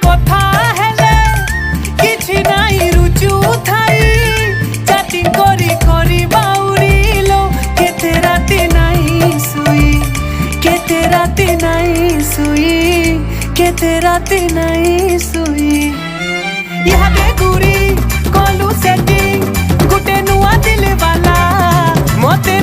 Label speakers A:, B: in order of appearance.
A: कथा हेले किछि नाई रुचु थाई चाटी करी करी बाउरिलो केते राती नाई सुई केते राती नाई सुई केते राती नाई सुई इहादे गुरी कलु सेटिंग गुटे नुआ दिल वाला मते